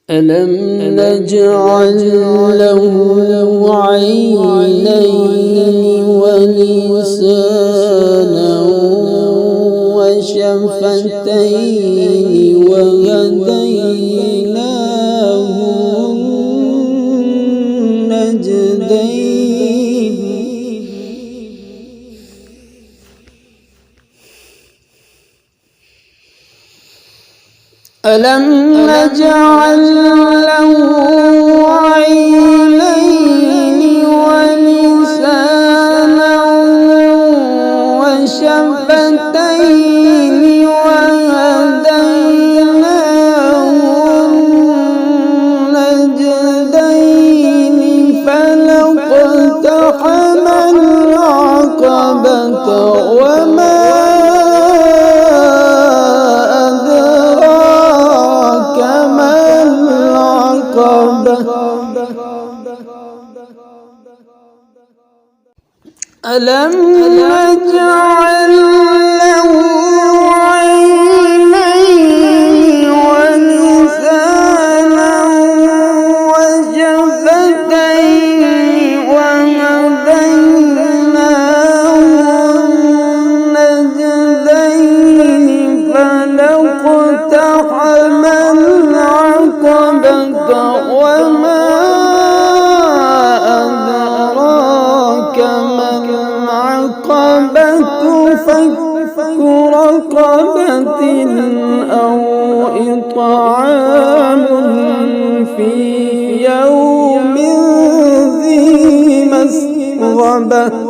ألم نجعل له عينين ولسانا وشفتين وهديناه النجدين ألم نجعل له عينين ولسانا وشفتين وهديناه النجدين فلاقتحم العقبة وما ألم نجعل له عينين ولسانا وشفتين وهديناه النجدين فلاقتحم العقبة وما أدراك ما العقبة فك رقبة أو إطعام في يوم ذي مسغبة